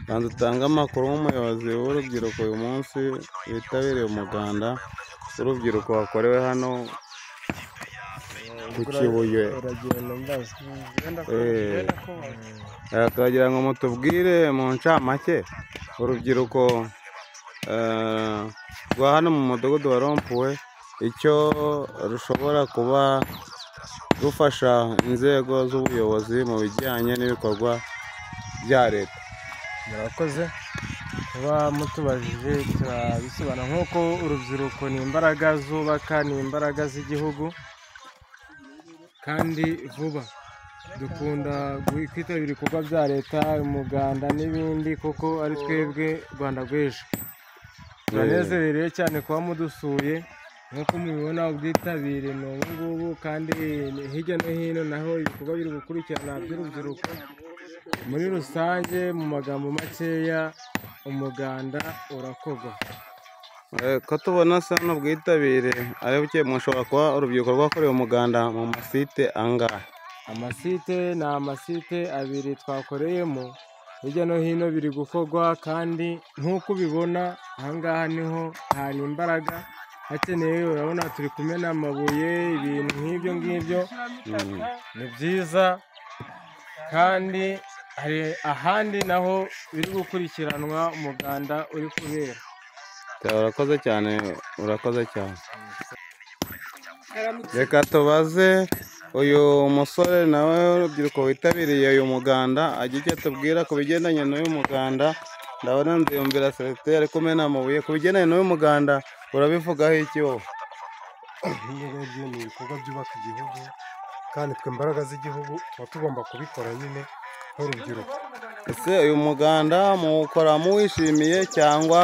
Kandi utanga amakuru nk'umuyobozi w'urubyiruko uyu munsi witabiriye umuganda w'urubyiruko wakorewe hano ku Kibuye. Akagira ngo mutubwire mu ncamake urubyiruko rwa hano mu mudugudu wa Rompuwe icyo rushobora kuba rufasha inzego z'ubuyobozi mu bijyanye n'ibikorwa bya leta. Murakoze kuba mutubajije turabisobanura nk'uko urubyiruko ni imbaraga zubaka, ni imbaraga z'igihugu kandi vuba dukunda kwitabira ibikorwa bya leta, umuganda n'ibindi kuko ari twebwe Rwanda rw'ejo. Turanezerewe cyane kuba mudusuye nk'uko mubibona ubwitabire ni ubu ngubu, kandi hirya no hino naho ibikorwa biri gukurikirana by'urubyiruko. Muri rusange mu magambo makeya umuganda urakorwa. Ko tubona se hano ubwitabire ari buke, mushobora kuba urubyiruko rwakorewe umuganda mu masite angahe? Amasite ni amasite abiri twakoreyemo, hirya no hino biri gukorwa, kandi nk'uko ubibona ahangaha niho hari imbaraga hakeneye. Urabona turi kumena amabuye, ibintu nk'ibyo ngibyo ni byiza, kandi hari ahandi naho biri gukurikiranwa umuganda uri kubera. Urakoze cyane, urakoze cyane. Reka tubaze uyu musore nawe urubyiruko witabiriye uyu muganda agira icyo atubwira ku bigendanye n'uyu muganda. Ndabona Nziyumvira Celestin ari kumena amabuye. Ku bigendanye n'uyu muganda urabivugaho iki wowe? Ni ibikorwa byubaka igihugu, kandi twe imbaraga z'igihugu tuba tugomba kubikora nyine nk'urubyiruko. Ese uyu muganda muwukora muwishimiye cyangwa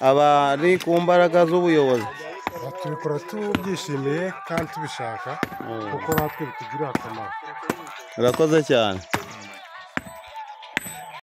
aba ari ku mbaraga z'ubuyobozi? Tubikora tubyishimiye kandi tubishaka kuko natwe bitugirira akamaro. Urakoze cyane.